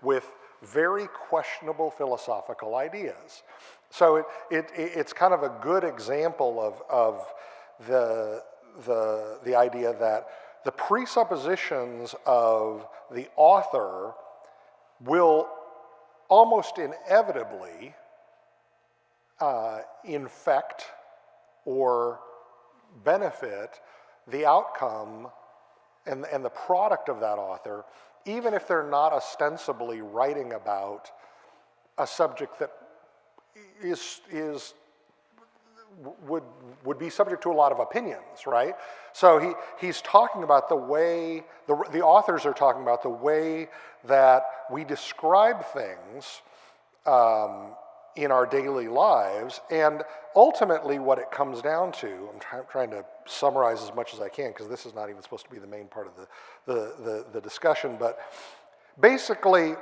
with very questionable philosophical ideas. So it's kind of a good example of the idea that the presuppositions of the author will almost inevitably infect or benefit the outcome and the product of that author, even if they're not ostensibly writing about a subject that would be subject to a lot of opinions, right? So he's talking about the way, the authors are talking about the way that we describe things in our daily lives, and ultimately what it comes down to, I'm trying to summarize as much as I can because this is not even supposed to be the main part of the discussion, but basically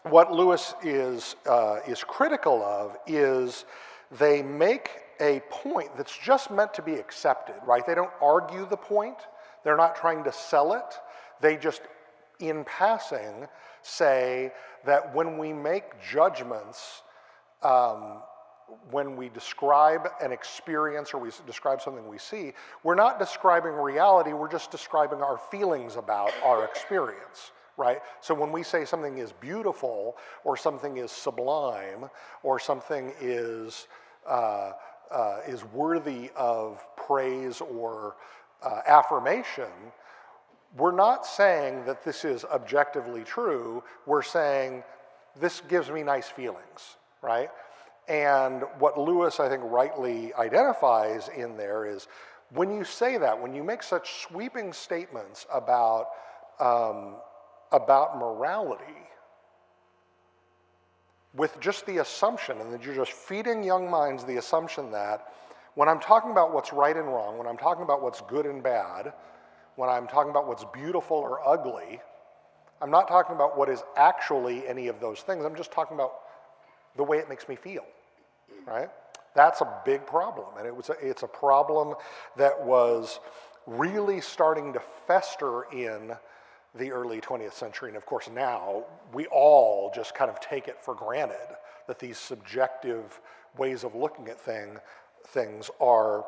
what Lewis is critical of is they make a point that's just meant to be accepted, right? They don't argue the point, they're not trying to sell it, they just, in passing, say that when we make judgments, when we describe an experience or we describe something we see, we're not describing reality, we're just describing our feelings about our experience, right? So when we say something is beautiful, or something is sublime, or something is worthy of praise or affirmation, we're not saying that this is objectively true, we're saying this gives me nice feelings, right? And what Lewis, I think, rightly identifies in there is when you say that, when you make such sweeping statements about morality, with just the assumption, and that you're just feeding young minds the assumption that when I'm talking about what's right and wrong, when I'm talking about what's good and bad, when I'm talking about what's beautiful or ugly, I'm not talking about what is actually any of those things, I'm just talking about the way it makes me feel, right? That's a big problem, and it's a problem that was really starting to fester in the early 20th century, and of course now we all just kind of take it for granted that these subjective ways of looking at things are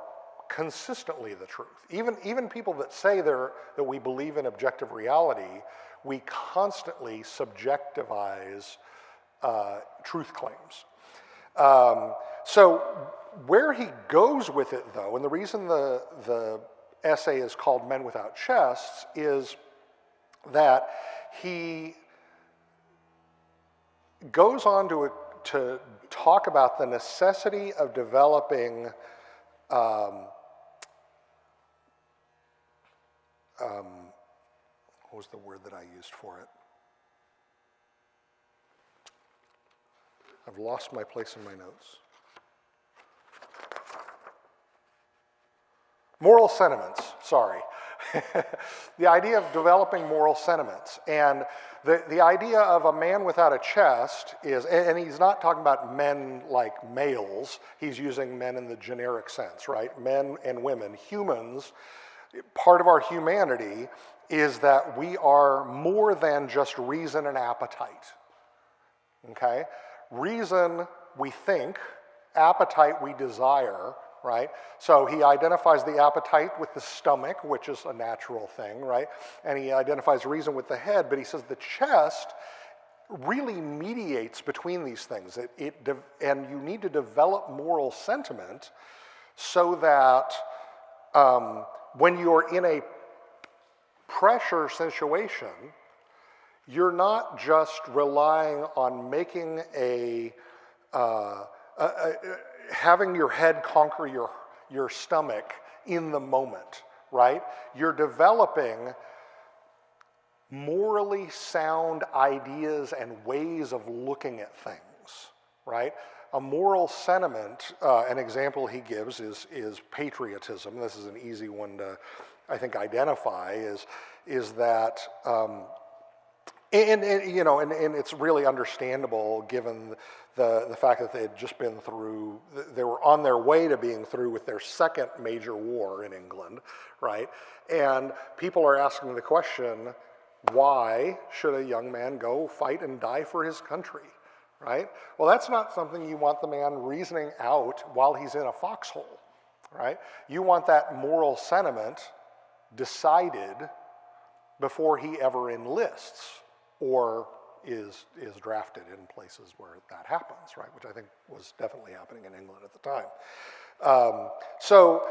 consistently the truth. Even people that say that we believe in objective reality, we constantly subjectivize truth claims. So where he goes with it, though, and the reason the essay is called Men Without Chests is that he goes on to talk about the necessity of developing what was the word that I used for it? I've lost my place in my notes. Moral sentiments, sorry. The idea of developing moral sentiments. And the idea of a man without a chest is, and he's not talking about men like males, he's using men in the generic sense, right? Men and women, humans, part of our humanity is that we are more than just reason and appetite, okay? Reason, we think, appetite, we desire, right? So he identifies the appetite with the stomach, which is a natural thing, right? And he identifies reason with the head, but he says the chest really mediates between these things. And you need to develop moral sentiment so that when you're in a pressure situation, you're not just relying on making having your head conquer your stomach in the moment, right? You're developing morally sound ideas and ways of looking at things, right? A moral sentiment, an example he gives is patriotism. This is an easy one to, I think, identify, is that, and it's really understandable given the fact that they had just been through, they were on their way to being through with their second major war in England, right? And people are asking the question, why should a young man go fight and die for his country, right? Well, that's not something you want the man reasoning out while he's in a foxhole, right? You want that moral sentiment decided before he ever enlists or is drafted in places where that happens, right? Which I think was definitely happening in England at the time. So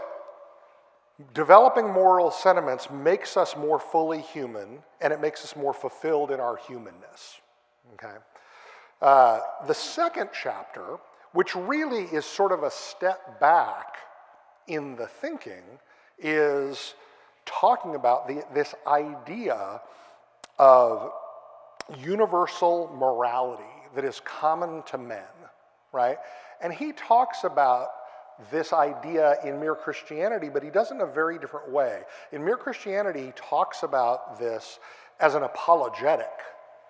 developing moral sentiments makes us more fully human, and it makes us more fulfilled in our humanness, okay? The second chapter, which really is sort of a step back in the thinking, is talking about this idea of universal morality that is common to men, right? And he talks about this idea in Mere Christianity, but he does it in a very different way. In Mere Christianity, he talks about this as an apologetic,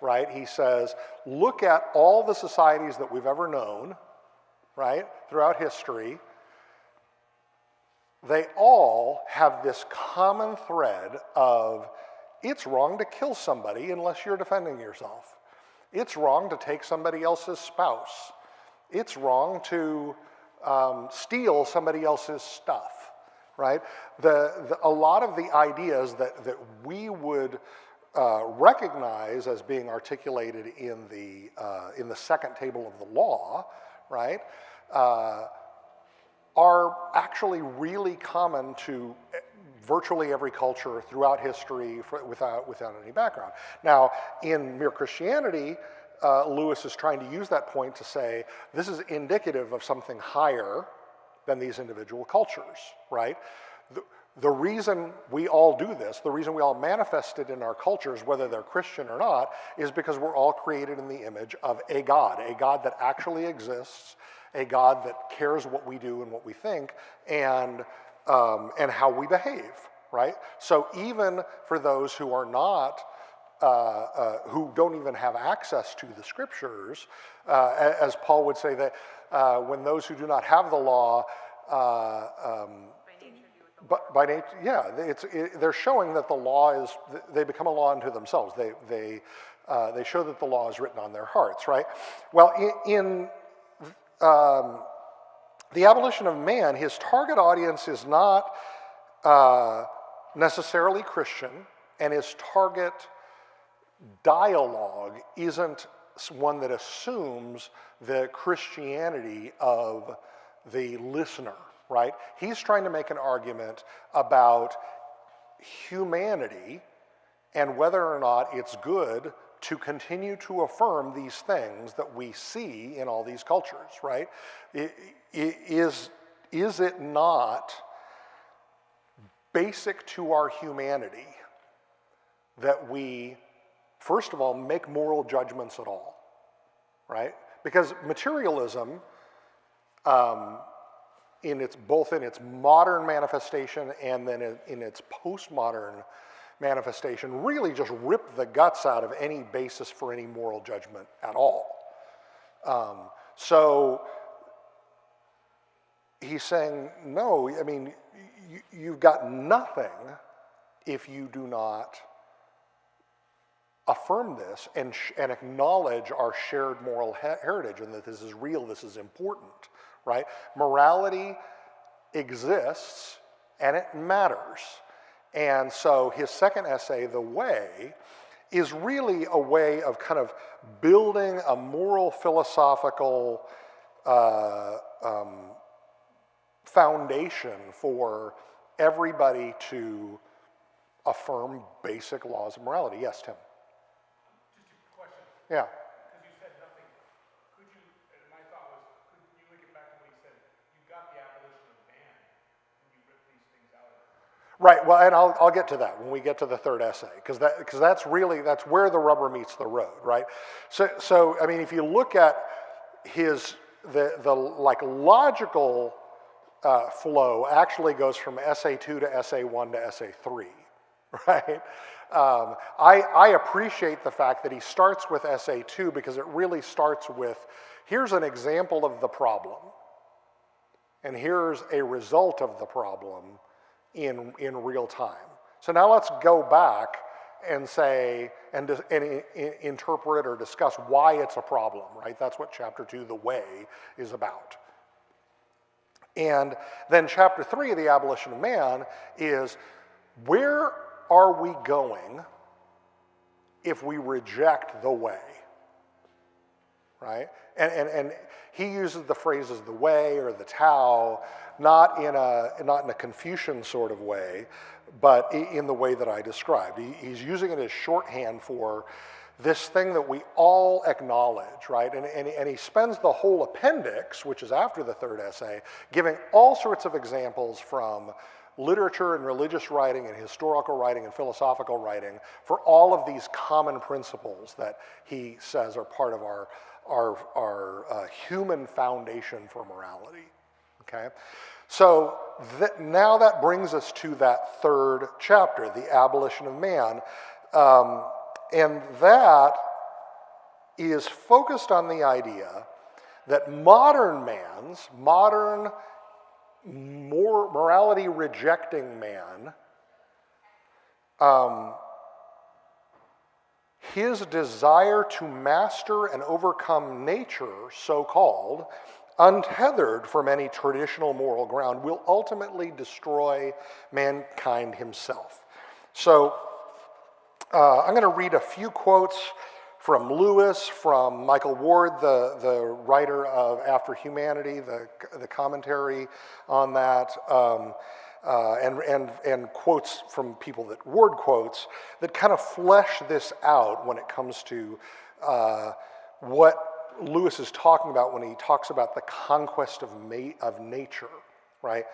right? He says, look at all the societies that we've ever known, right, throughout history. They all have this common thread of it's wrong to kill somebody unless you're defending yourself. It's wrong to take somebody else's spouse. It's wrong to steal somebody else's stuff, right? A lot of the ideas that we would recognize as being articulated in the second table of the law, right, are actually really common to virtually every culture throughout history without any background. Now, in Mere Christianity, Lewis is trying to use that point to say this is indicative of something higher than these individual cultures, right? The reason we all do this, the reason we all manifest it in our cultures, whether they're Christian or not, is because we're all created in the image of a God that actually exists, a God that cares what we do and what we think, and how we behave, right? So even for those who are not, who don't even have access to the scriptures, as Paul would say that when those who do not have the law, by nature, yeah, they're showing that the law is, they become a law unto themselves. They show that the law is written on their hearts, right? Well, in the Abolition of Man, his target audience is not necessarily Christian, and his target dialogue isn't one that assumes the Christianity of the listener, right? He's trying to make an argument about humanity and whether or not it's good to continue to affirm these things that we see in all these cultures, right? Is it not basic to our humanity that we, first of all, make moral judgments at all, right? Because materialism, both in its modern manifestation and then in its postmodern manifestation, really just ripped the guts out of any basis for any moral judgment at all. So he's saying, no, I mean, you've got nothing if you do not affirm this and acknowledge our shared moral heritage and that this is real, this is important, right? Morality exists and it matters. And so his second essay, The Way, is really a way of kind of building a moral philosophical foundation for everybody to affirm basic laws of morality. Yes, Tim? Just a question. Yeah. Because you said nothing. Could you, and my thought was, could you link it back to what he said? You got the abolition of man, and you ripped these things out of it. Right, well, and I'll get to that when we get to the third essay, because that's where the rubber meets the road, right? So I mean, if you look at the like logical flow actually goes from essay 2 to essay 1 to essay 3, right? I appreciate the fact that he starts with essay 2 because it really starts with, here's an example of the problem, and here's a result of the problem in real time. So now let's go back and say, and interpret or discuss why it's a problem, right? That's what chapter 2, The Way, is about. And then chapter 3, The Abolition of Man, is where are we going if we reject the way, right? And he uses the phrases the way or the Tao, not in a Confucian sort of way, but in the way that I described. He's using it as shorthand for this thing that we all acknowledge, right? And he spends the whole appendix, which is after the third essay, giving all sorts of examples from literature and religious writing and historical writing and philosophical writing for all of these common principles that he says are part of our human foundation for morality, okay? So now that brings us to that third chapter, The Abolition of Man, and that is focused on the idea that modern morality-rejecting man, his desire to master and overcome nature, so-called, untethered from any traditional moral ground, will ultimately destroy mankind himself. So I'm going to read a few quotes from Lewis, from Michael Ward, the writer of After Humanity, the commentary on that, and quotes from people that Ward quotes that kind of flesh this out when it comes to what Lewis is talking about when he talks about the conquest of nature, right?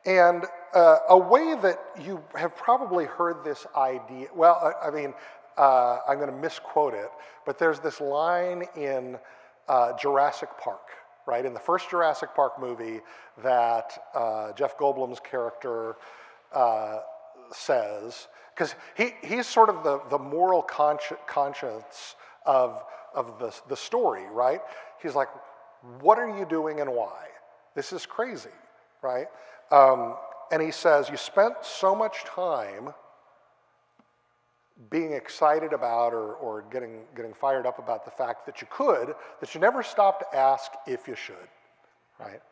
And a way that you have probably heard this idea, well, I mean, I'm going to misquote it, but there's this line in Jurassic Park, right? In the first Jurassic Park movie that Jeff Goldblum's character says, because he's sort of the moral conscience of the story, right? He's like, what are you doing and why? This is crazy, right? And he says, you spent so much time being excited about or getting fired up about the fact that you could, that you never stopped to ask if you should, right?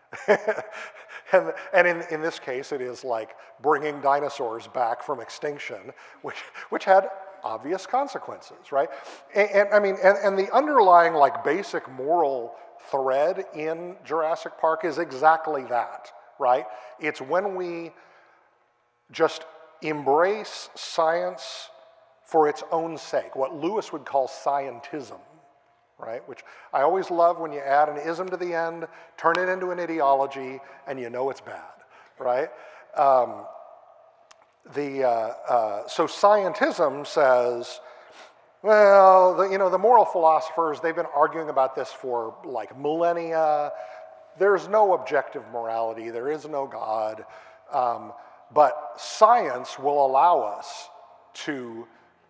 and in this case, it is like bringing dinosaurs back from extinction, which had obvious consequences, right? And I mean, and the underlying like basic moral thread in Jurassic Park is exactly that, right? It's when we just embrace science for its own sake, what Lewis would call scientism, right? Which I always love when you add an ism to the end, turn it into an ideology, and you know it's bad, right? So scientism says, well, the moral philosophers, they've been arguing about this for like millennia. There's no objective morality, there is no God, but science will allow us to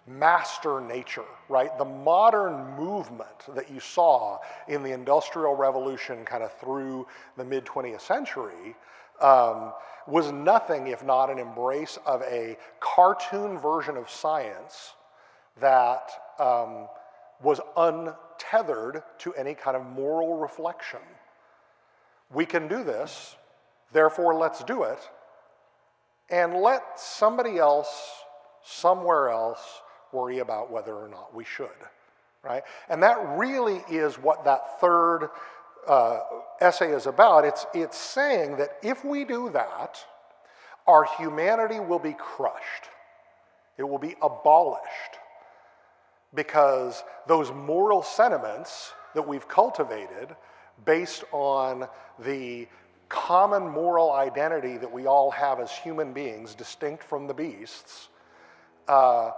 master nature, right? The modern movement that you saw in the Industrial Revolution kind of through the mid-20th century was nothing if not an embrace of a cartoon version of science that was untethered to any kind of moral reflection. We can do this, therefore let's do it, and let somebody else, somewhere else, worry about whether or not we should, right? And that really is what that third essay is about. It's saying that if we do that, our humanity will be crushed. It will be abolished because those moral sentiments that we've cultivated based on the common moral identity that we all have as human beings, distinct from the beasts, that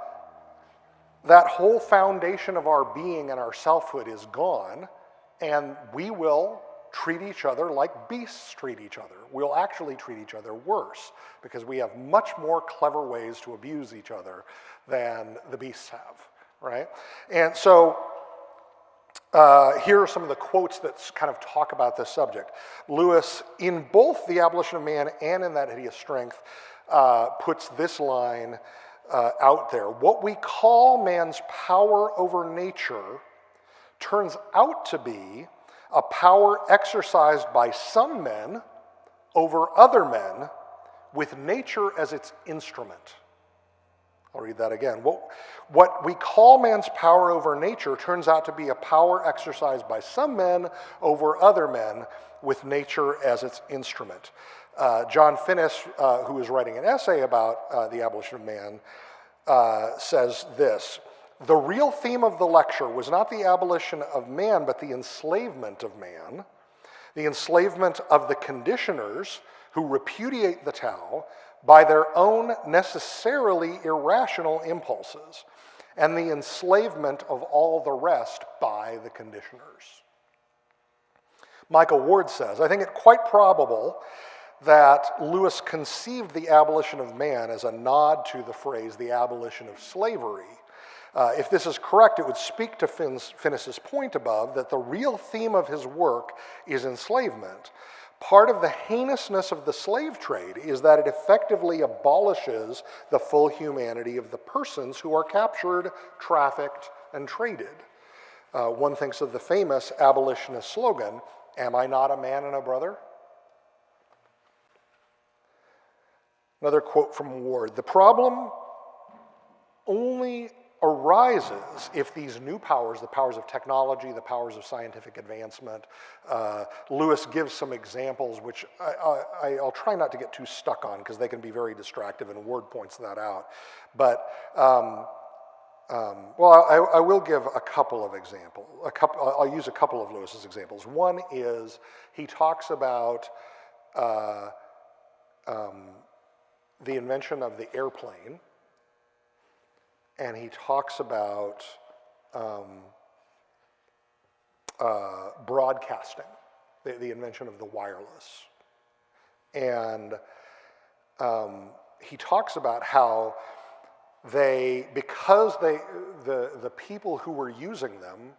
whole foundation of our being and our selfhood is gone, and we will treat each other like beasts treat each other. We'll actually treat each other worse because we have much more clever ways to abuse each other than the beasts have, right? And so here are some of the quotes that kind of talk about this subject. Lewis, in both The Abolition of Man and in That Hideous Strength, puts this line out there. What we call man's power over nature turns out to be a power exercised by some men over other men with nature as its instrument. I'll read that again. What we call man's power over nature turns out to be a power exercised by some men over other men with nature as its instrument. John Finnis, who is writing an essay about the abolition of man, says this: "The real theme of the lecture was not the abolition of man, but the enslavement of man, the enslavement of the conditioners who repudiate the Tao by their own necessarily irrational impulses, and the enslavement of all the rest by the conditioners." Michael Ward says, "I think it quite probable that Lewis conceived the abolition of man as a nod to the phrase, the abolition of slavery. If this is correct, it would speak to Finnis's point above that the real theme of his work is enslavement. Part of the heinousness of the slave trade is that it effectively abolishes the full humanity of the persons who are captured, trafficked, and traded. One thinks of the famous abolitionist slogan, 'Am I not a man and a brother?' Another quote from Ward: "The problem only arises if these new powers, the powers of technology, the powers of scientific advancement," Lewis gives some examples which I'll try not to get too stuck on because they can be very distractive, and Ward points that out. But, I will give a couple of examples. I'll use a couple of Lewis's examples. One is he talks about the invention of the airplane, and he talks about broadcasting, the invention of the wireless. And he talks about how because the people who were using them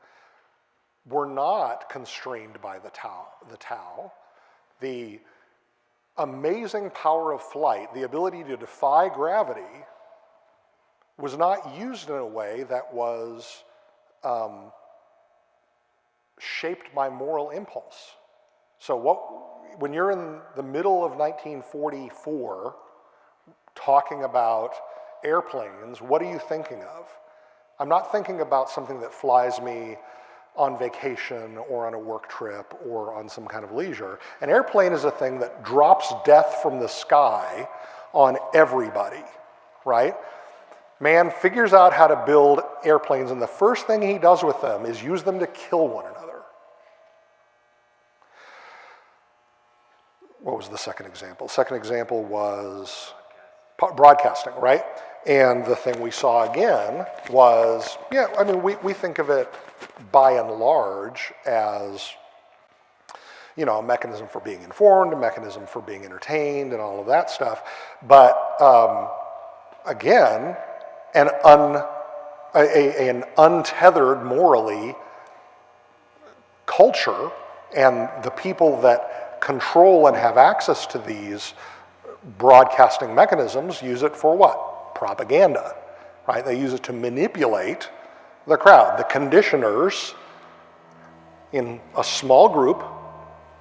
were not constrained by the Tao, the amazing power of flight, the ability to defy gravity, was not used in a way that was shaped by moral impulse. So when you're in the middle of 1944 talking about airplanes, what are you thinking of? I'm not thinking about something that flies me on vacation or on a work trip or on some kind of leisure. An airplane is a thing that drops death from the sky on everybody, right? Man figures out how to build airplanes, and the first thing he does with them is use them to kill one another. What was the second example? Second example was broadcasting, right? And the thing we saw again was, we think of it by and large as, a mechanism for being informed, a mechanism for being entertained, and all of that stuff. But again, an untethered morally culture, and the people that control and have access to these broadcasting mechanisms use it for what? Propaganda, right? They use it to manipulate the crowd. The conditioners in a small group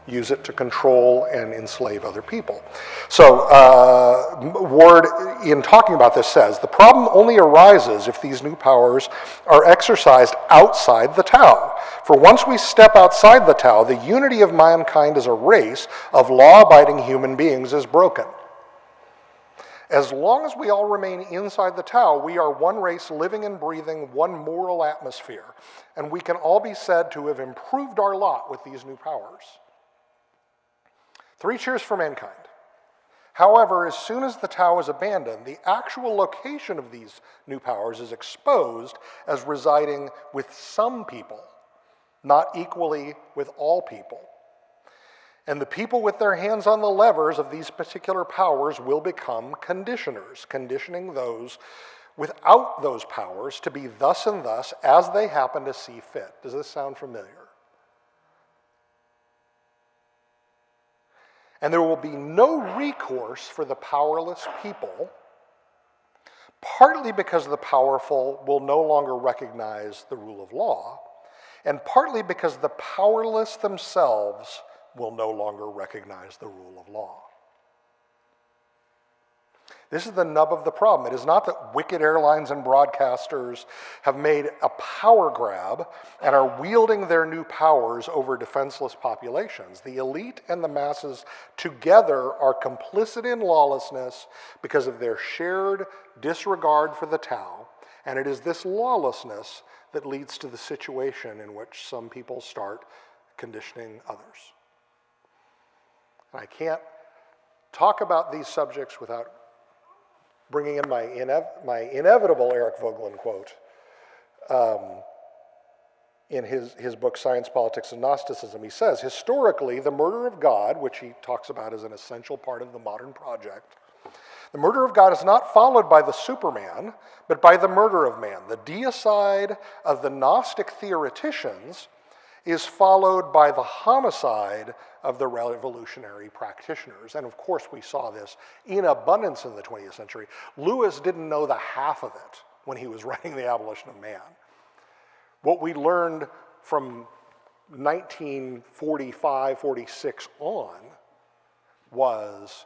use it to control and enslave other people. So Ward, in talking about this, says, "The problem only arises if these new powers are exercised outside the Tao. For once we step outside the Tao, the unity of mankind as a race of law-abiding human beings is broken. As long as we all remain inside the Tao, we are one race living and breathing one moral atmosphere, and we can all be said to have improved our lot with these new powers. 3 cheers for mankind. However, as soon as the Tao is abandoned, the actual location of these new powers is exposed as residing with some people, not equally with all people. And the people with their hands on the levers of these particular powers will become conditioners, conditioning those without those powers to be thus and thus as they happen to see fit." Does this sound familiar? "And there will be no recourse for the powerless people partly because the powerful will no longer recognize the rule of law, and partly because the powerless themselves will no longer recognize the rule of law. This is the nub of the problem. It is not that wicked airlines and broadcasters have made a power grab and are wielding their new powers over defenseless populations. The elite and the masses together are complicit in lawlessness because of their shared disregard for the Tao, and it is this lawlessness that leads to the situation in which some people start conditioning others. And I can't talk about these subjects without bringing in my inevitable Eric Voegelin quote in his book, Science, Politics, and Gnosticism. He says, historically, the murder of God, which he talks about as an essential part of the modern project, the murder of God is not followed by the Superman, but by the murder of man. The deicide of the Gnostic theoreticians is followed by the homicide of the revolutionary practitioners. And of course, we saw this in abundance in the 20th century. Lewis didn't know the half of it when he was writing The Abolition of Man. What we learned from 1945, 46 on was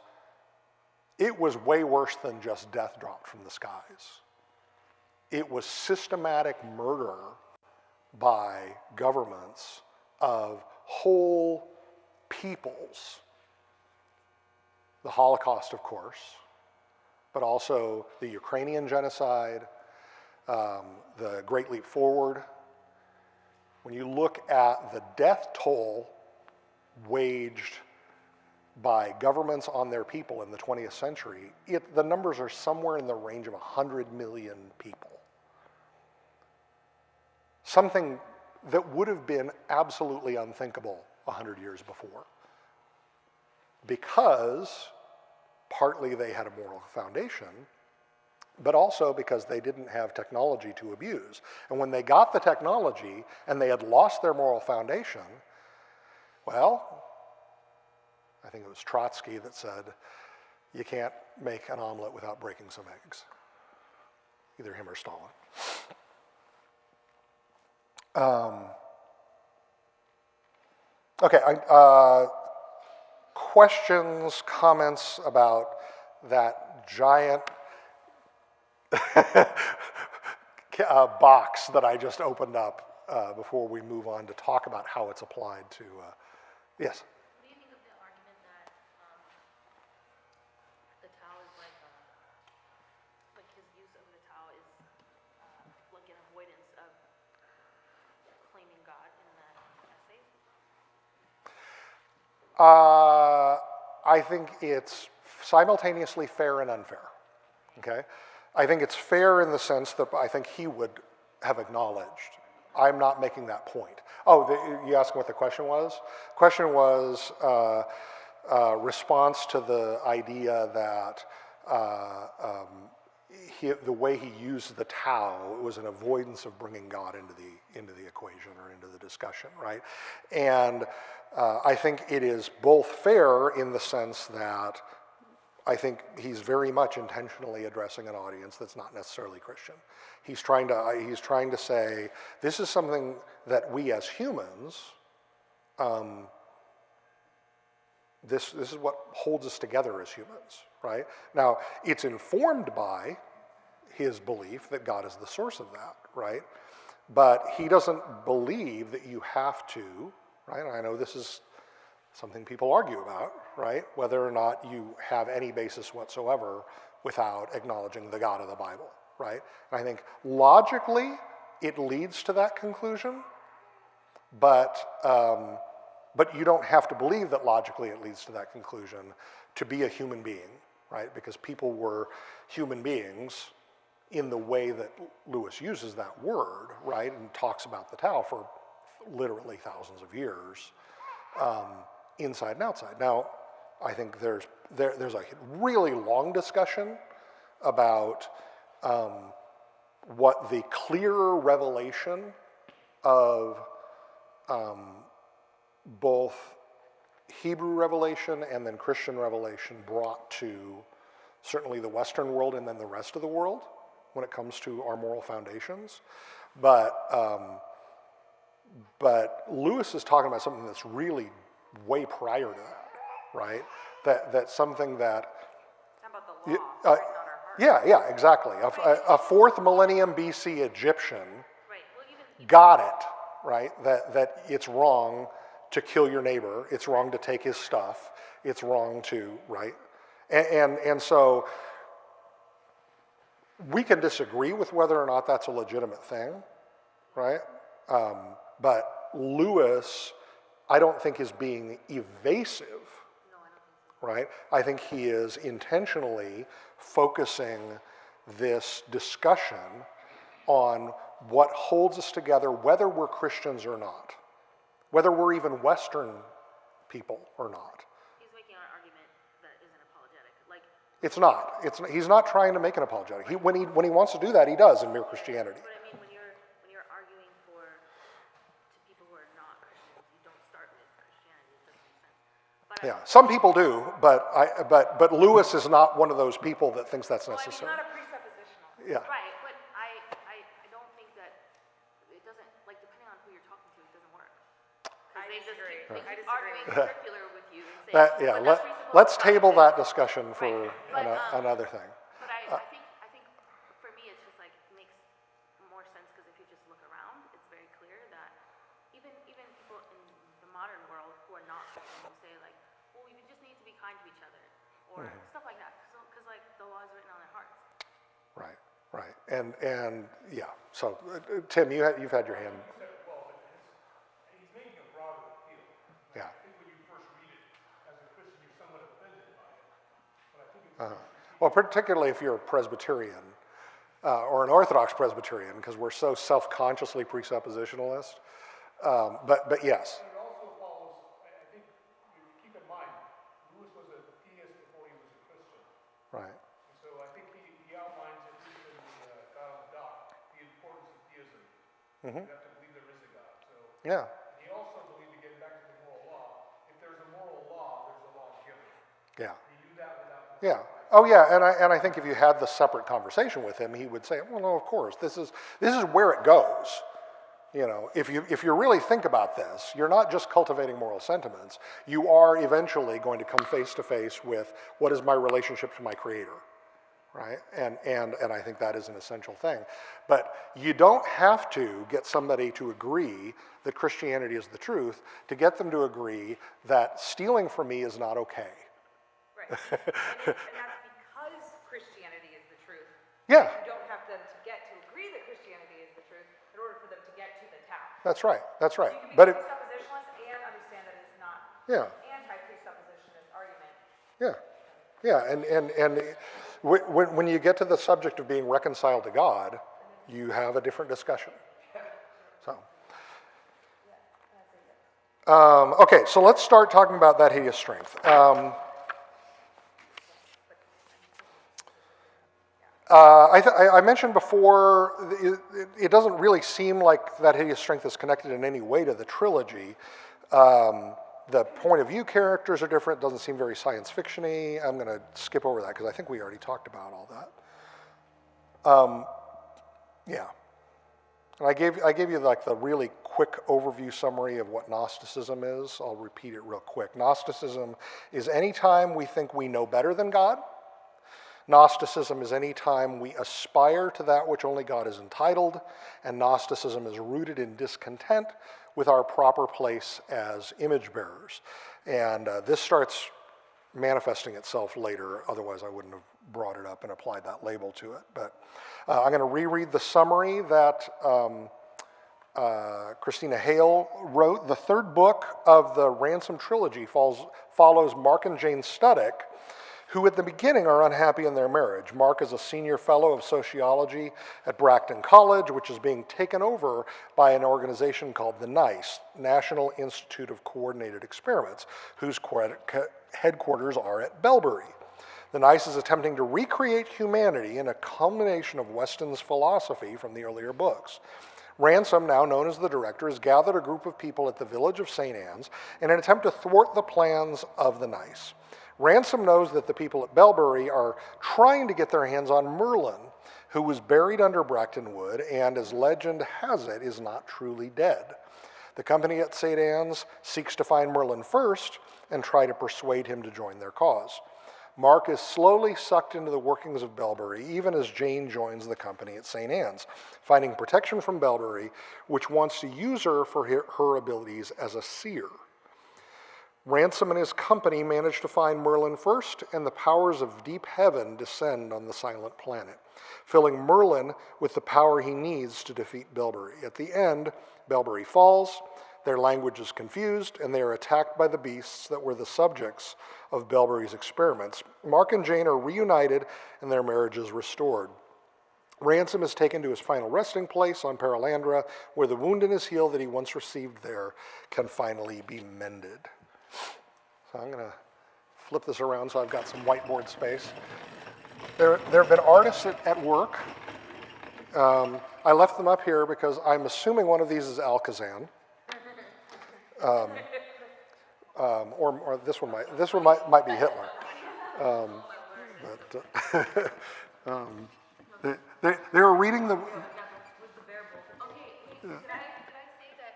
it was way worse than just death dropped from the skies. It was systematic murder by governments of whole peoples. The Holocaust, of course, but also the Ukrainian genocide, the Great Leap Forward. When you look at the death toll waged by governments on their people in the 20th century, the numbers are somewhere in the range of 100 million people. Something that would have been absolutely unthinkable 100 years before. Because partly they had a moral foundation, but also because they didn't have technology to abuse. And when they got the technology and they had lost their moral foundation, well, I think it was Trotsky that said, you can't make an omelet without breaking some eggs. Either him or Stalin. Okay, questions, comments about that giant box that I just opened up before we move on to talk about how it's applied to, yes? What do you think of the argument that the Tao is like his use of the Tao is like an avoidance of claiming God in that essay? I think it's simultaneously fair and unfair, okay? I think it's fair in the sense that I think he would have acknowledged. I'm not making that point. Oh, you asked what the question was? Question was response to the idea that the way he used the Tao, it was an avoidance of bringing God into the equation or into the discussion, right? And I think it is both fair in the sense that I think he's very much intentionally addressing an audience that's not necessarily Christian. He's trying to say, this is something that we as humans, this is what holds us together as humans, right? Now, it's informed by his belief that God is the source of that, right? But he doesn't believe that you have to, right? I know this is something people argue about, right? Whether or not you have any basis whatsoever without acknowledging the God of the Bible, right? And I think logically it leads to that conclusion, but you don't have to believe that logically it leads to that conclusion to be a human being, right? Because people were human beings in the way that Lewis uses that word, right? And talks about the Tao for literally thousands of years, inside and outside. Now, I think there's a really long discussion about what the clearer revelation of both Hebrew revelation and then Christian revelation brought to certainly the Western world and then the rest of the world, when it comes to our moral foundations, but Lewis is talking about something that's really way prior to that, right? That's something that. How about the law, right, not our heart? Yeah, exactly. A 4th millennium BC Egyptian Right, well, even got it, right? That it's wrong to kill your neighbor, it's wrong to take his stuff, it's wrong to, right? And so we can disagree with whether or not that's a legitimate thing, right? But Lewis, I don't think is being evasive, right? I think he is intentionally focusing this discussion on what holds us together, whether we're Christians or not, whether we're even Western people or not. he's making an argument that isn't apologetic. Like, It's not. He's not trying to make an apologetic. When he wants to do that, he does in Mere Christianity. but I mean, when you're arguing to people who are not Christians, you don't start with Christianity. It doesn't make sense. But Yeah, some people do, but Lewis is not one of those people that thinks that's Well, I mean, necessary. not a presuppositional. Yeah. Right, but I don't think that it doesn't, like, depending on who you're talking to, it doesn't work. 'Cause I they just disagree. keep I disagree. arguing circular with you and saying, Yeah. but that presupposes Let's not table this. that discussion for But, another thing. But I think for me, it's just like, it makes more sense because if you just look around, it's very clear that even people in the modern world who are not Christian will say like, well, we just need to be kind to each other or stuff like that because like the law is written on their hearts. Right. And yeah. So Tim, you've had your hand. He said, well, but he's making a broader appeal. Yeah. I think when you first read it, as a Christian, you're somewhat offended by it. But I think it's Well, particularly if you're a Presbyterian or an Orthodox Presbyterian, because we're so self-consciously presuppositionalist. But yes. it also follows, I think you keep in mind, Lewis was a theist before he was a Christian. Right. And so I think he outlines, at least in the God on the Dock, the importance of theism. You have to believe there is a God. So Yeah. he also believed, again, back to the moral law, if there's a moral law, there's a law given. Yeah. He knew that without Yeah. Oh yeah, and I think if you had the separate conversation with him, he would say, well, no, of course, this is where it goes. You know, if you really think about this, you're not just cultivating moral sentiments. You are eventually going to come face to face with what is my relationship to my Creator, right? And I think that is an essential thing. But you don't have to get somebody to agree that Christianity is the truth to get them to agree that stealing from me is not okay. Right. And that's because Christianity is the truth. Yeah. You don't have them to get to agree that Christianity is the truth in order for them to get to the town. That's right. So you can be But presuppositionalist and understand that it's not yeah. anti-presuppositionist argument. Yeah, and when you get to the subject of being reconciled to God, you have a different discussion. So, okay, so let's start talking about that hideous strength. I mentioned before, it doesn't really seem like that hideous strength is connected in any way to the trilogy. The point of view characters are different, doesn't seem very science fiction-y. I'm going to skip over that because I think we already talked about all that. Yeah. And I gave you like the really quick overview summary of what Gnosticism is. I'll repeat it real quick. Gnosticism is any time we think we know better than God. Gnosticism is any time we aspire to that which only God is entitled, and Gnosticism is rooted in discontent with our proper place as image bearers. And this starts manifesting itself later, otherwise I wouldn't have brought it up and applied that label to it. But I'm going to reread the summary that Christina Hale wrote. The third book of the Ransom Trilogy follows Mark and Jane Studdick, who at the beginning are unhappy in their marriage. Mark is a senior fellow of sociology at Bracton College, which is being taken over by an organization called the NICE, National Institute of Coordinated Experiments, whose headquarters are at Belbury. The NICE is attempting to recreate humanity in a culmination of Weston's philosophy from the earlier books. Ransom, now known as the director, has gathered a group of people at the village of St. Anne's in an attempt to thwart the plans of the NICE. Ransom knows that the people at Belbury are trying to get their hands on Merlin, who was buried under Bractonwood and, as legend has it, is not truly dead. The company at St. Anne's seeks to find Merlin first and try to persuade him to join their cause. Mark is slowly sucked into the workings of Belbury, even as Jane joins the company at St. Anne's, finding protection from Belbury, which wants to use her for her abilities as a seer. Ransom and his company manage to find Merlin first, and the powers of deep heaven descend on the silent planet, filling Merlin with the power he needs to defeat Belbury. At the end, Belbury falls, their language is confused, and they are attacked by the beasts that were the subjects of Belbury's experiments. Mark and Jane are reunited, and their marriage is restored. Ransom is taken to his final resting place on Paralandra, where the wound in his heel that he once received there can finally be mended. So I'm going to flip this around so I've got some whiteboard space. There have been artists at work. I left them up here because I'm assuming one of these is Alakazam. Or this one might be Hitler. They were reading the. Okay, can I say that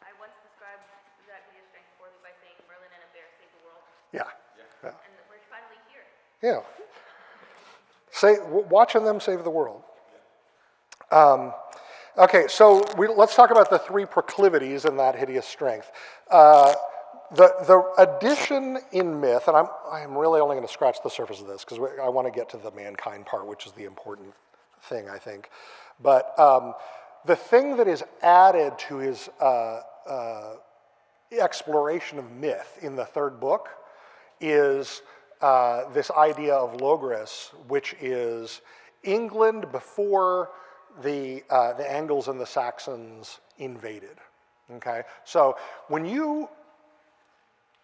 I once described that hideous strength poorly by saying Merlin and a bear save the world, Yeah. and we're finally here. Yeah. Watching them save the world. Okay, so let's talk about the three proclivities in that hideous strength. The addition in myth, and I'm really only going to scratch the surface of this because I want to get to the mankind part, which is the important thing, I think. But the thing that is added to his exploration of myth in the third book is this idea of Logres, which is England before the Angles and the Saxons invaded. Okay, so when you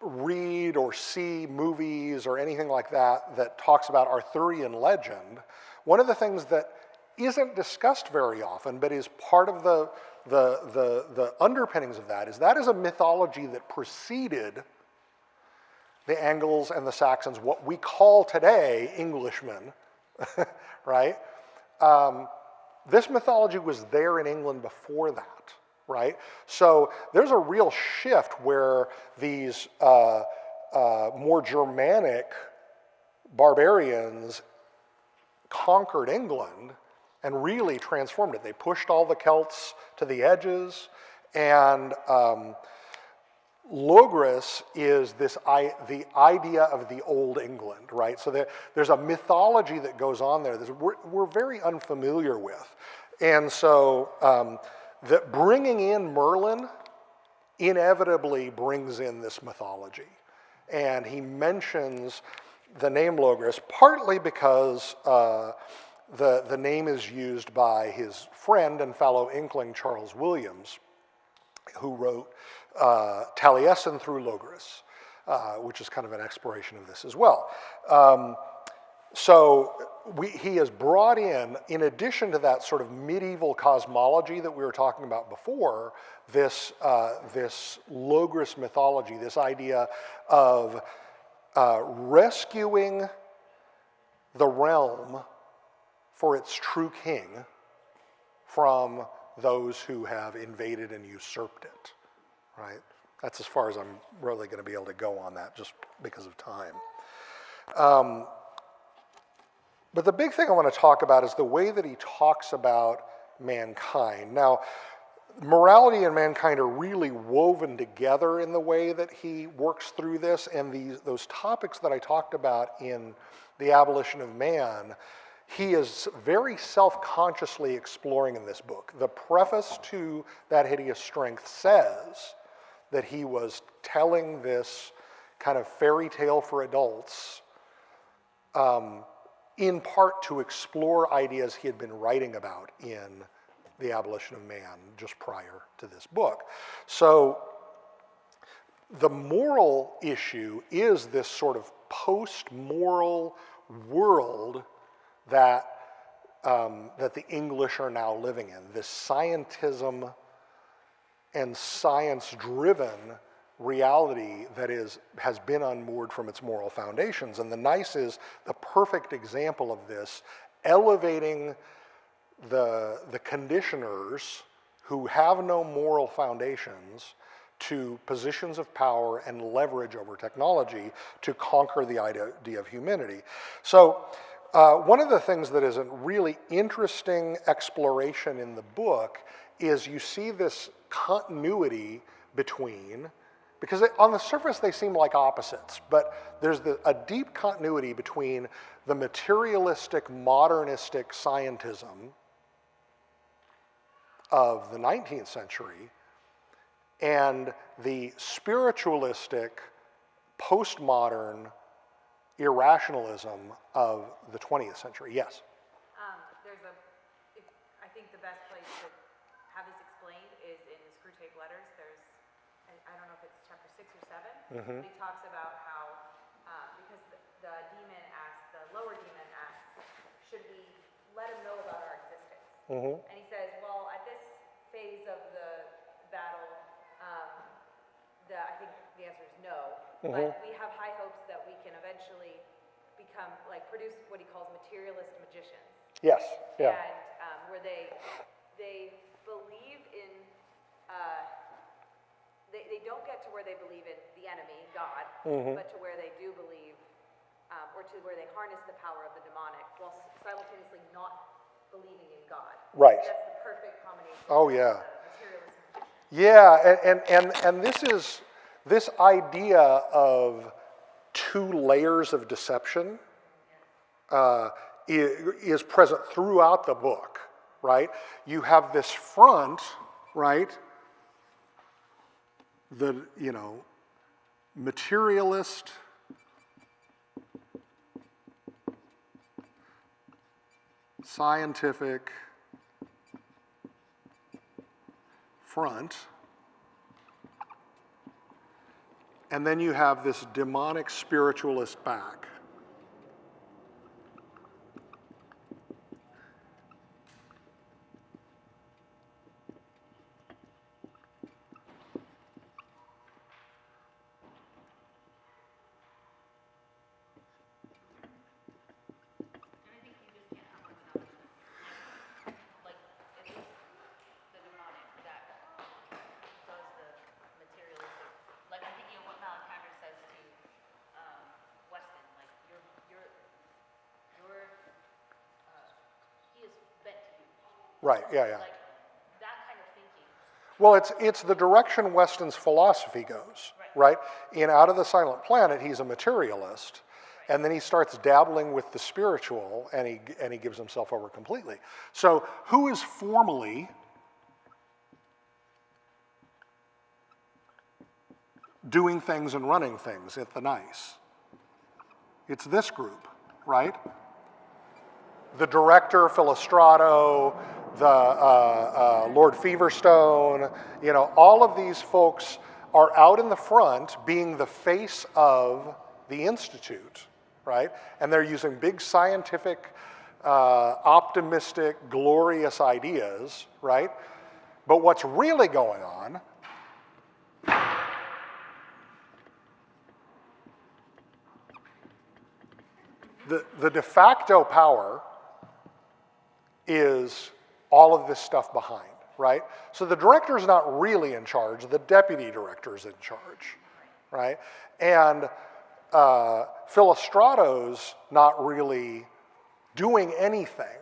read or see movies or anything like that talks about Arthurian legend, one of the things that isn't discussed very often, but is part of the underpinnings of that is a mythology that preceded the Angles and the Saxons, what we call today Englishmen, right? This mythology was there in England before that, right? So there's a real shift where these more Germanic barbarians conquered England and really transformed it. They pushed all the Celts to the edges, and Logres is the idea of the old England, right? So there's a mythology that goes on there that we're very unfamiliar with. And so that bringing in Merlin inevitably brings in this mythology. And he mentions the name Logres partly because the name is used by his friend and fellow Inkling Charles Williams, who wrote Taliesin through Logres, which is kind of an exploration of this as well. So he has brought in addition to that sort of medieval cosmology that we were talking about before, this Logres mythology, this idea of rescuing the realm for its true king from those who have invaded and usurped it, right? That's as far as I'm really going to be able to go on that, just because of time. But the big thing I want to talk about is the way that he talks about mankind. Now, morality and mankind are really woven together in the way that he works through this, and those topics that I talked about in The Abolition of Man, he is very self-consciously exploring in this book. The preface to That Hideous Strength says that he was telling this kind of fairy tale for adults in part to explore ideas he had been writing about in The Abolition of Man just prior to this book. So the moral issue is this sort of post-moral world that the English are now living in, this scientism and science-driven reality that has been unmoored from its moral foundations. And the nice is the perfect example of this, elevating the conditioners who have no moral foundations to positions of power and leverage over technology to conquer the idea of humanity. So one of the things that is a really interesting exploration in the book is you see this continuity between, because on the surface they seem like opposites, but there's a deep continuity between the materialistic, modernistic scientism of the 19th century and the spiritualistic, postmodern irrationalism of the 20th century. Yes? I think the best place to have this explained is in the Screwtape Letters. There's, I don't know if it's chapter 6 or 7, but he talks about how, because the demon asks, the lower demon asks, should we let him know about our existence? And he says, well, at this phase of the battle, I think the answer is no, but we have high hopes that we can eventually become, produce what he calls materialist magicians. Yes, yeah. And where they believe in, they don't get to where they believe in the enemy, God, but to where they do believe, or to where they harness the power of the demonic while simultaneously not believing in God. Right. That's the perfect combination. Oh, yeah. Of materialist magician. Yeah, and this idea of two layers of deception is present throughout the book, right? You have this front, right? The, materialist, scientific front, and then you have this demonic spiritualist back. Right, yeah. Like that kind of thinking. Well, it's the direction Weston's philosophy goes, right? In Out of the Silent Planet, he's a materialist, and then he starts dabbling with the spiritual, and he gives himself over completely. So who is formally doing things and running things at the NICE? It's this group, right? The director, Philostrato, the Lord Feverstone, all of these folks are out in the front being the face of the Institute, right? And they're using big scientific, optimistic, glorious ideas, right? But what's really going on the de facto power is all of this stuff behind, right? So the director's not really in charge, the deputy director's in charge, right? And Philostrato's not really doing anything,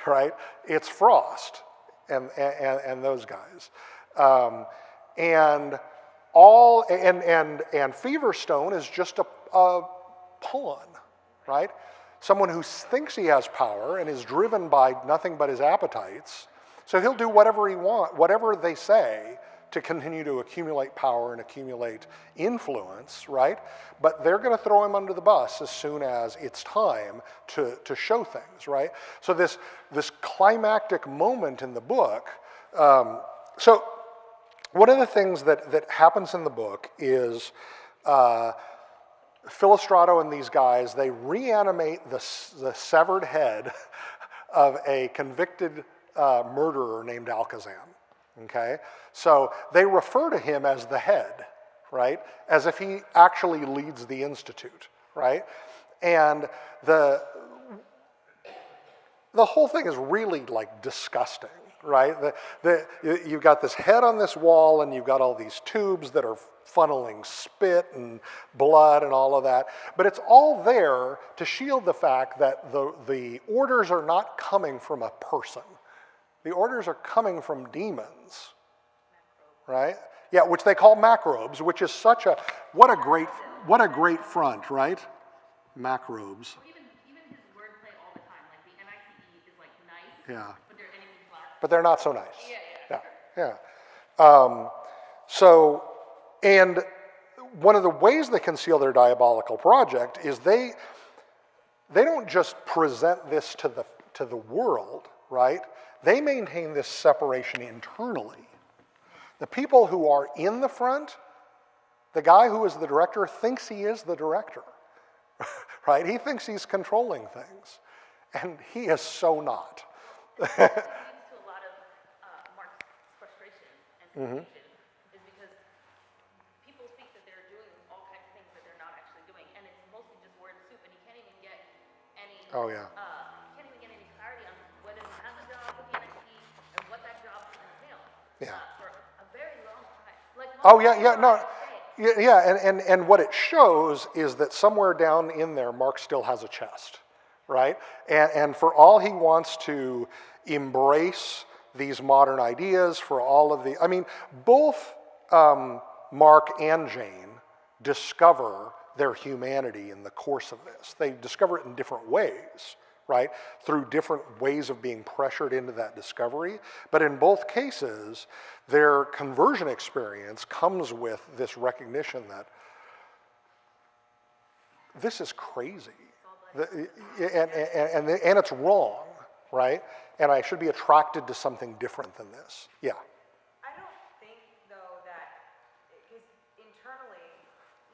right? It's Frost and those guys. And Feverstone is just a pawn, right? Someone who thinks he has power and is driven by nothing but his appetites. So he'll do whatever he wants, whatever they say, to continue to accumulate power and accumulate influence, right? But they're going to throw him under the bus as soon as it's time to show things, right? So this climactic moment in the book. So one of the things that happens in the book is Philostrato and these guys, they reanimate the severed head of a convicted murderer named Alakazam, okay? So they refer to him as the head, right? As if he actually leads the institute, right? And the whole thing is really like disgusting, right? You've got this head on this wall and you've got all these tubes that are funneling spit and blood and all of that. But it's all there to shield the fact that the orders are not coming from a person. The orders are coming from demons, right? Yeah, which they call macrobes, which is such a, what a great front, right? Macrobes. Even his wordplay all the time, like the NICE is like nice, Yeah. but their enemies black. But they're not so nice. Yeah. So, and one of the ways they conceal their diabolical project is they don't just present this to the world, right? They maintain this separation internally. The people who are in the front, the guy who is the director thinks he is the director, right? He thinks he's controlling things, and he is so not. It leads to a lot of Mark's frustration and confusion, is because people think that they're doing all kinds of things that they're not actually doing, and it's mostly just word soup, and he can't even get any. Oh yeah. Can't even get any clarity on whether he has a job with the NIC and what that job entails. Yeah. For a very long time. Like Oh yeah, no. Yeah, and what it shows is that somewhere down in there, Mark still has a chest, right? And for all he wants to embrace these modern ideas, for all of I mean, both Mark and Jane discover their humanity in the course of this. They discover it in different ways, right? Through different ways of being pressured into that discovery. But in both cases, their conversion experience comes with this recognition that this is crazy. And it's wrong, right? And I should be attracted to something different than this. Yeah. I don't think, though, that, because internally,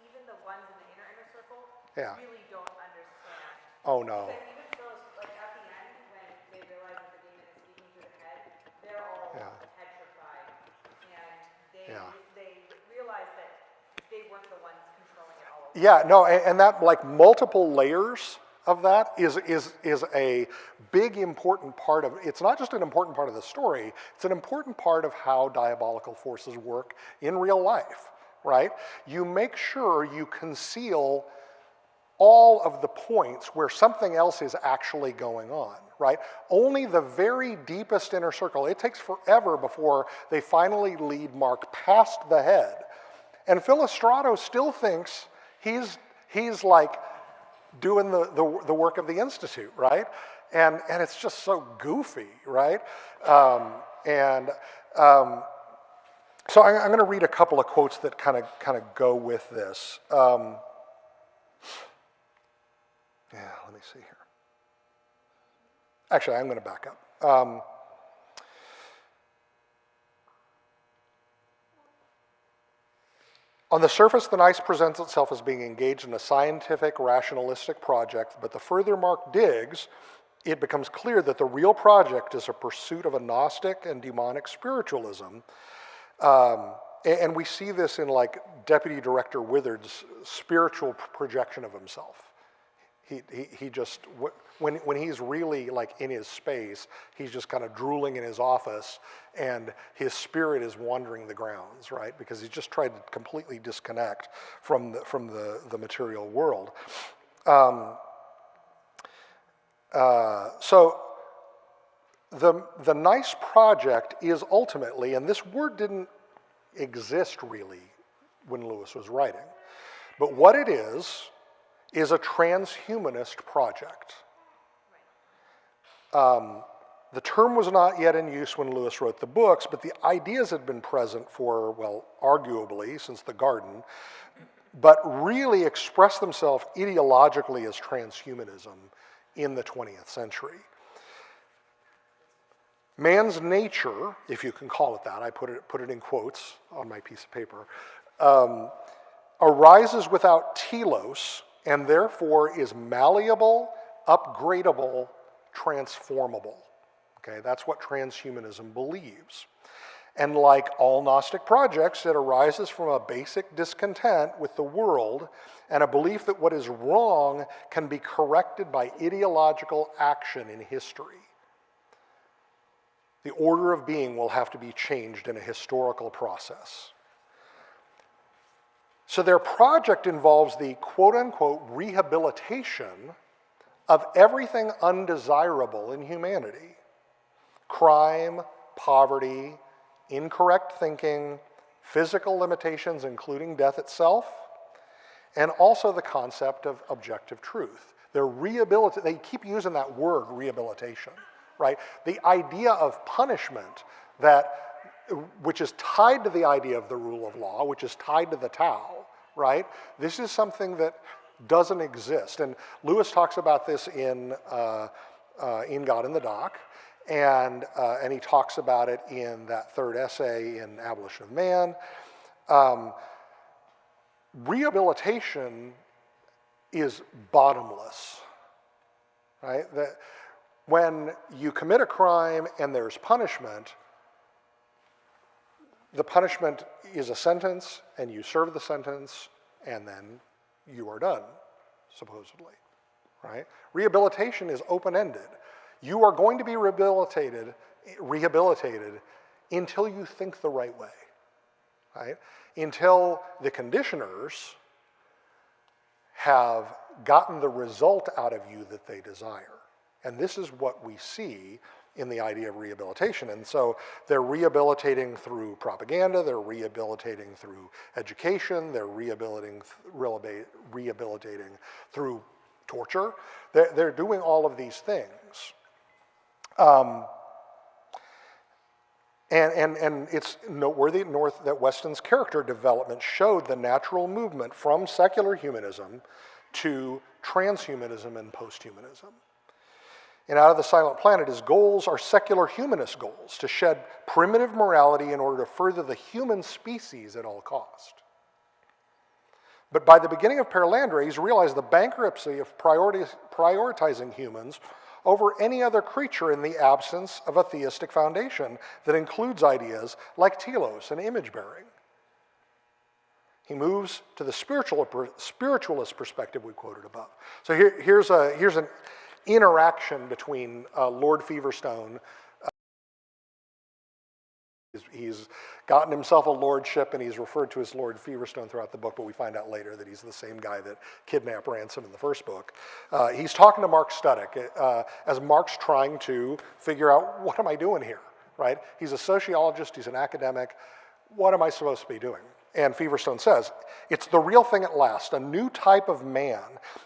even the ones in the inner circle Yeah. really don't understand. Oh no. Because even those, like at the end, when they realize that the demon is speaking through the head, they're all Yeah. petrified. And Yeah. they realize that they weren't the ones controlling it all. Yeah, no, and that like multiple layers of that is a big important part of, it's not just an important part of the story, it's an important part of how diabolical forces work in real life, right? You make sure you conceal all of the points where something else is actually going on, right? Only the very deepest inner circle, it takes forever before they finally lead Mark past the head. And Philostrato still thinks he's like doing the work of the Institute, right? And it's just so goofy, right? So I'm going to read a couple of quotes that kind of go with this. Yeah, let me see here. Actually, I'm going to back up. On the surface, the NICE presents itself as being engaged in a scientific, rationalistic project, but the further Mark digs, it becomes clear that the real project is a pursuit of a Gnostic and demonic spiritualism. And we see this in like Deputy Director Withered's spiritual projection of himself. He just, when he's really like in his space, he's just kind of drooling in his office and his spirit is wandering the grounds, right? Because he's just tried to completely disconnect from the material world. So the NICE project is ultimately, and this word didn't exist really when Lewis was writing, but what it is a transhumanist project. The term was not yet in use when Lewis wrote the books, but the ideas had been present for, well, arguably, since the Garden, but really expressed themselves ideologically as transhumanism in the 20th century. Man's nature, if you can call it that, I put it in quotes on my piece of paper, arises without telos, and therefore is malleable, upgradable, transformable. Okay, that's what transhumanism believes. And like all Gnostic projects, it arises from a basic discontent with the world and a belief that what is wrong can be corrected by ideological action in history. The order of being will have to be changed in a historical process. So their project involves the quote-unquote rehabilitation of everything undesirable in humanity. Crime, poverty, incorrect thinking, physical limitations including death itself, and also the concept of objective truth. They keep using that word, rehabilitation, right? The idea of punishment which is tied to the idea of the rule of law, which is tied to the Tao, right? This is something that doesn't exist. And Lewis talks about this in God in the Dock, and he talks about it in that third essay in Abolition of Man. Rehabilitation is bottomless, right? That when you commit a crime and there's punishment, the punishment is a sentence, and you serve the sentence, and then you are done, supposedly, right? Rehabilitation is open-ended. You are going to be rehabilitated until you think the right way, right? Until the conditioners have gotten the result out of you that they desire. And this is what we see in the idea of rehabilitation. And so they're rehabilitating through propaganda, they're rehabilitating through education, they're rehabilitating through torture. They're doing all of these things. And it's noteworthy that Weston's character development showed the natural movement from secular humanism to transhumanism and posthumanism. And Out of the Silent Planet, his goals are secular humanist goals, to shed primitive morality in order to further the human species at all cost. But by the beginning of Perelandra, he's realized the bankruptcy of prioritizing humans over any other creature in the absence of a theistic foundation that includes ideas like telos and image-bearing. He moves to the spiritualist perspective we quoted above. So here's an interaction between Lord Feverstone. He's gotten himself a lordship, and he's referred to as Lord Feverstone throughout the book, but we find out later that he's the same guy that kidnapped Ransom in the first book. He's talking to Mark Studdick as Mark's trying to figure out, what am I doing here, right? He's a sociologist, he's an academic. What am I supposed to be doing? And Feverstone says, it's the real thing at last, a new type of man,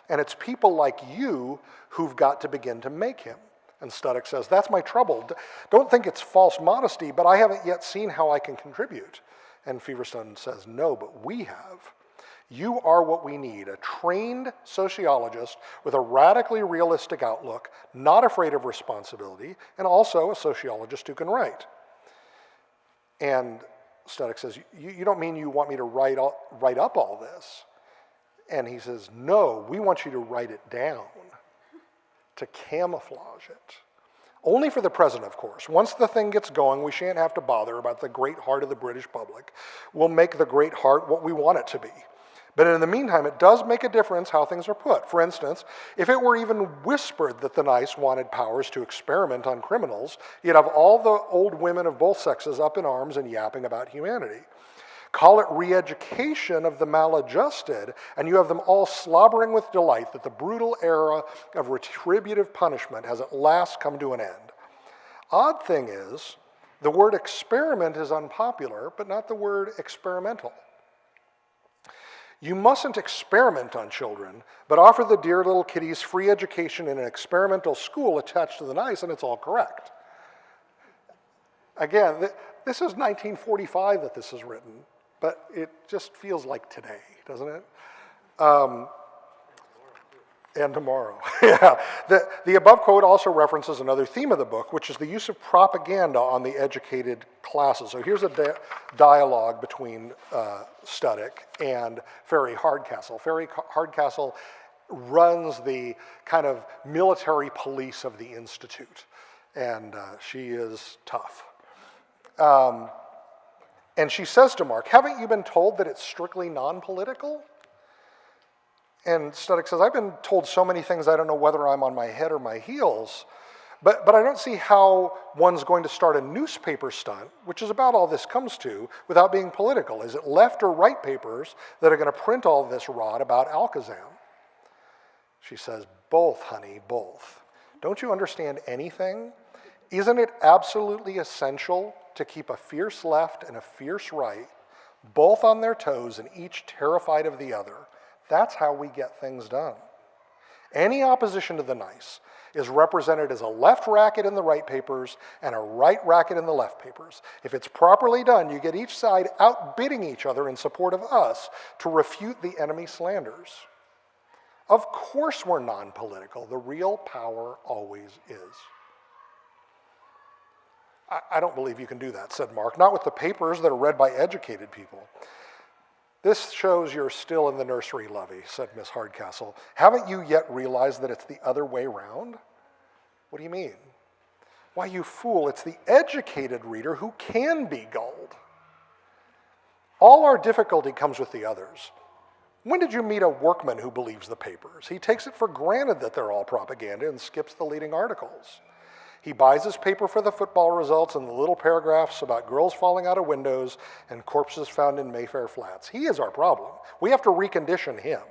and it's people like you who've got to begin to make him. And Studdick says, that's my trouble. Don't think it's false modesty, but I haven't yet seen how I can contribute. And Feverstone says, no, but we have. You are what we need, a trained sociologist with a radically realistic outlook, not afraid of responsibility, and also a sociologist who can write. And Studdick says, you don't mean you want me to write up all this? And he says, no, we want you to write it down, to camouflage it. Only for the present, of course. Once the thing gets going, we shan't have to bother about the great heart of the British public. We'll make the great heart what we want it to be. But in the meantime, it does make a difference how things are put. For instance, if it were even whispered that the nice wanted powers to experiment on criminals, you'd have all the old women of both sexes up in arms and yapping about humanity. Call it re-education of the maladjusted, and you have them all slobbering with delight that the brutal era of retributive punishment has at last come to an end. Odd thing is, the word experiment is unpopular, but not the word experimental. You mustn't experiment on children, but offer the dear little kiddies free education in an experimental school attached to the nice, and it's all correct. Again, this is 1945 that this is written, but it just feels like today, doesn't it? And tomorrow. Yeah. The above quote also references another theme of the book, which is the use of propaganda on the educated classes. So here's a dialogue between Studdick and Ferry Hardcastle. Ferry Hardcastle runs the kind of military police of the Institute, and she is tough. And she says to Mark, haven't you been told that it's strictly non-political? And Studdick says, I've been told so many things I don't know whether I'm on my head or my heels. But I don't see how one's going to start a newspaper stunt, which is about all this comes to, without being political. Is it left or right papers that are going to print all this rot about Alakazam? She says, both, honey, both. Don't you understand anything? Isn't it absolutely essential to keep a fierce left and a fierce right, both on their toes and each terrified of the other? That's how we get things done. Any opposition to the nice is represented as a left racket in the right papers and a right racket in the left papers. If it's properly done, you get each side outbidding each other in support of us to refute the enemy's slanders. Of course we're non-political. The real power always is. I don't believe you can do that, said Mark. Not with the papers that are read by educated people. This shows you're still in the nursery, Lovey, said Miss Hardcastle. Haven't you yet realized that it's the other way round? What do you mean? Why, you fool, it's the educated reader who can be gulled. All our difficulty comes with the others. When did you meet a workman who believes the papers? He takes it for granted that they're all propaganda and skips the leading articles. He buys his paper for the football results and the little paragraphs about girls falling out of windows and corpses found in Mayfair Flats. He is our problem. We have to recondition him.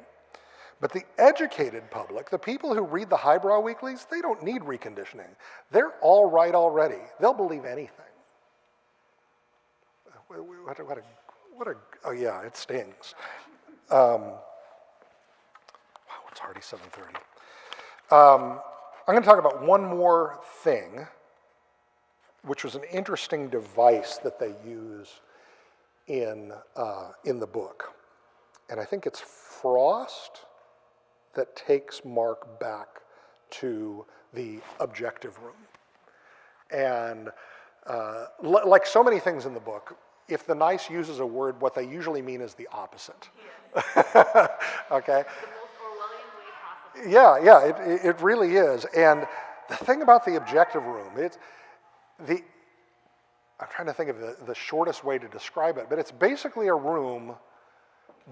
But the educated public, the people who read the highbrow weeklies, they don't need reconditioning. They're all right already. They'll believe anything. Oh yeah, it stings. Wow, it's already 7:30. I'm going to talk about one more thing, which was an interesting device that they use in the book. And I think it's Frost that takes Mark back to the objective room. And like so many things in the book, if the nice uses a word, what they usually mean is the opposite. Yeah. Okay? Yeah, it really is. And the thing about the objective room, I'm trying to think of the shortest way to describe it, but it's basically a room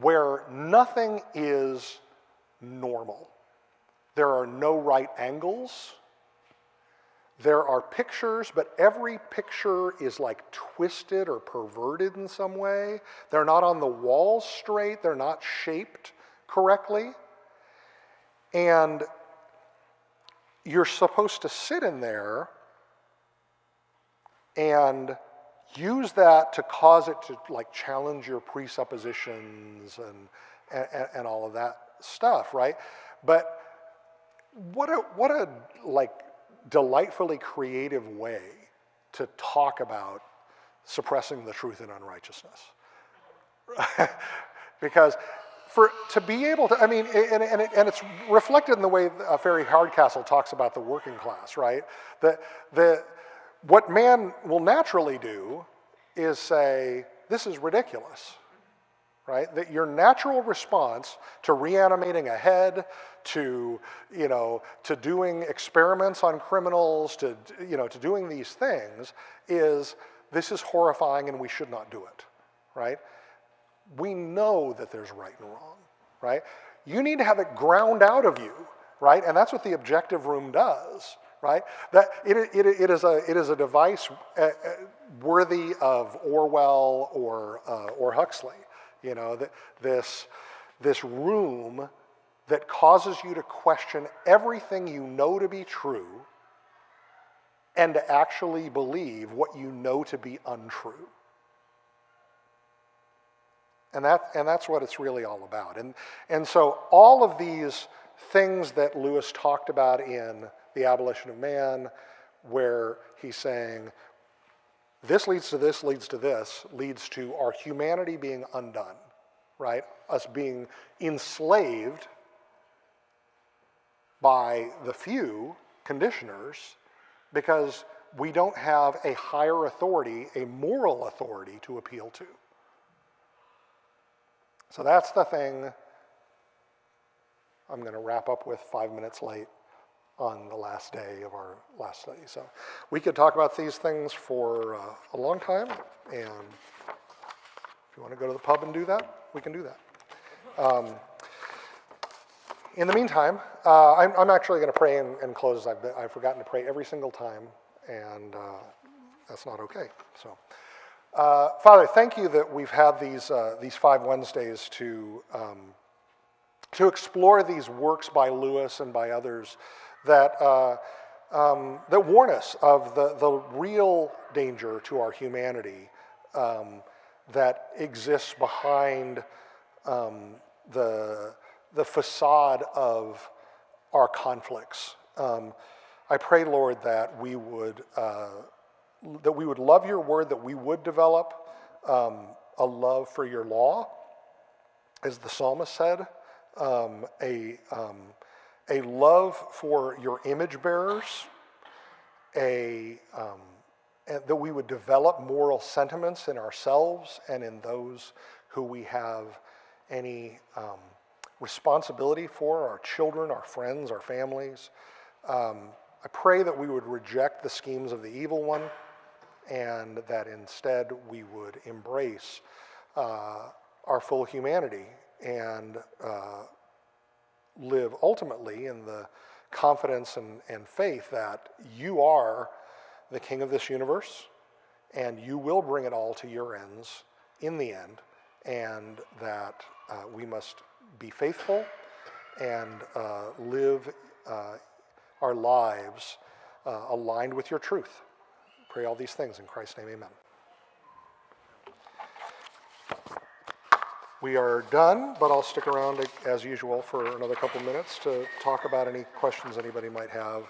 where nothing is normal. There are no right angles. There are pictures, but every picture is like twisted or perverted in some way. They're not on the walls straight. They're not shaped correctly. And you're supposed to sit in there and use that to cause it to like challenge your presuppositions and all of that stuff, right? But what a like delightfully creative way to talk about suppressing the truth and unrighteousness. Because to be able to, I mean, and it's reflected in the way Ferry Hardcastle talks about the working class, right? What man will naturally do is say, this is ridiculous, right? That your natural response to reanimating a head, to doing experiments on criminals, to doing these things is, this is horrifying and we should not do it, right? We know that there's right and wrong, right? You need to have it ground out of you, right? And that's what the objective room does, right? That it is a device worthy of Orwell or Huxley. You know, this room that causes you to question everything you know to be true and to actually believe what you know to be untrue. And that's what it's really all about. And so all of these things that Lewis talked about in The Abolition of Man, where he's saying, this leads to this, leads to this, leads to our humanity being undone, right? Us being enslaved by the few conditioners because we don't have a higher authority, a moral authority to appeal to. So that's the thing I'm going to wrap up with 5 minutes late on the last day of our last study. So we could talk about these things for a long time, and you want to go to the pub and do that, we can do that. In the meantime, I'm actually going to pray and close. I've forgotten to pray every single time, and that's not okay. So, Father, thank you that we've had these 5 Wednesdays to explore these works by Lewis and by others that warn us of the real danger to our humanity that exists behind the facade of our conflicts. I pray, Lord, that we would love your word, that we would develop a love for your law, as the psalmist said, a love for your image bearers, and that we would develop moral sentiments in ourselves and in those who we have any responsibility for, our children, our friends, our families. I pray that we would reject the schemes of the evil one, and that instead we would embrace our full humanity and live ultimately in the confidence and faith that you are the king of this universe, and you will bring it all to your ends in the end, and that we must be faithful and live our lives aligned with your truth. Pray all these things in Christ's name, amen. We are done, but I'll stick around as usual for another couple minutes to talk about any questions anybody might have